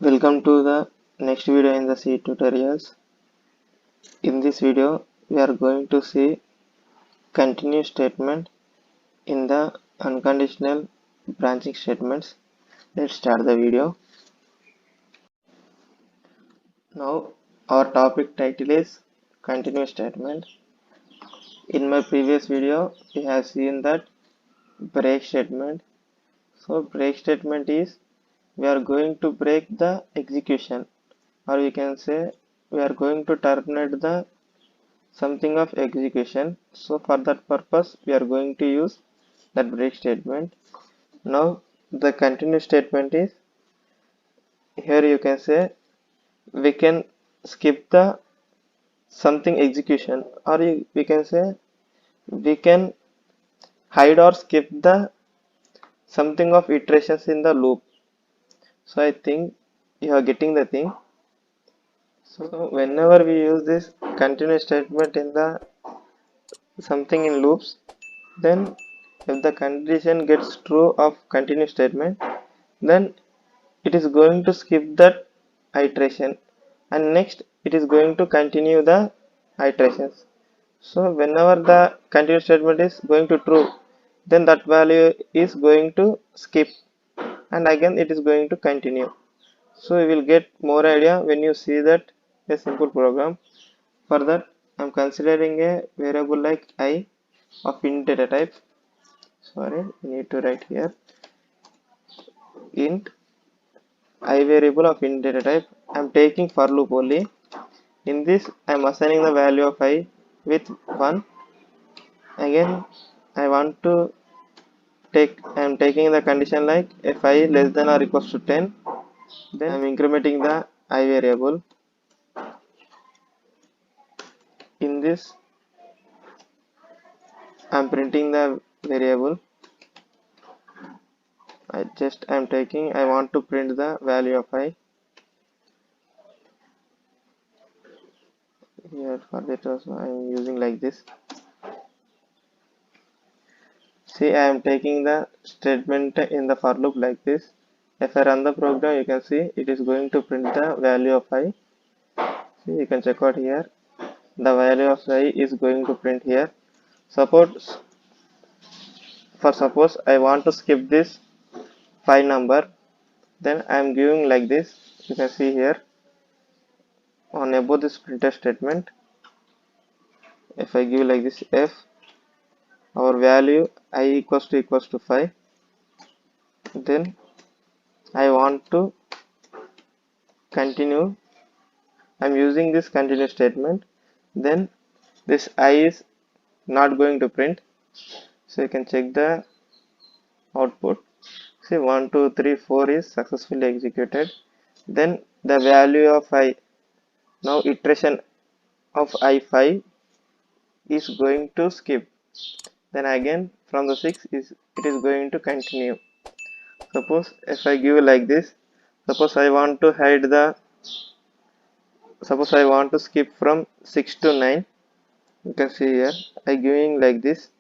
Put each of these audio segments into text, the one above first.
Welcome to the next video in the C tutorials. In this video, we are going to see continue statement in the unconditional branching statements. Let's start the video. Now, our topic title is continue statement. In my previous video, we have seen that break statement. So, break statement is we are going to break the execution, or we can say we are going to terminate the something of execution. So for that purpose we are going to use that break statement. Now the continue statement is, here you can say we can skip the something execution, or we can say we can hide or skip the something of iterations in the loop. So I think you are getting the thing. So whenever we use this continue statement in the something in loops, then if the condition gets true of continue statement, then it is going to skip that iteration, and next it is going to continue the iterations. So whenever the continue statement is going to true, then that value is going to skip, and again it is going to continue. So you will get more idea when you see that a simple program. For that, I am considering a variable like I of int data type. Sorry, we need to write here int I variable of int data type. I am taking for loop only. In this, I am assigning the value of I with 1. Again, I want to take, I am taking the condition like if I less than or equals to 10, then I am incrementing the I variable. In this, I am printing the variable. I am taking, I want to print the value of I. Here for that also I am using like this. See, I am taking the statement in the for loop like this. If I run the program, you can see it is going to print the value of I. See, you can check out here. The value of I is going to print here. Suppose I want to skip this 5 number, then I am giving like this. You can see here on above this printf statement. If I give like this f, our value I equals to 5, then I want to continue. I'm using this continue statement, then this I is not going to print. So you can check the output. See, 1 2 3 4 is successfully executed. Then the value of I, now iteration of I5 is going to skip. Then again from the 6 is it is going to continue. Suppose if I give like this, suppose I want to hide the, suppose I want to skip from 6 to 9. You can see here I giving like this,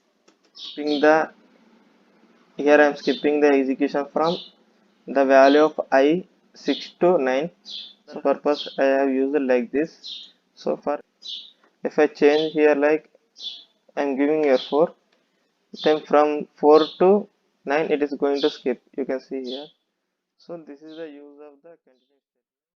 skipping the, here I am skipping the execution from the value of I 6 to 9. So purpose I have used like this. So for if I change here like I am giving here 4, then from 4 to 9 it is going to skip. You can see here. So this is the use of the continuous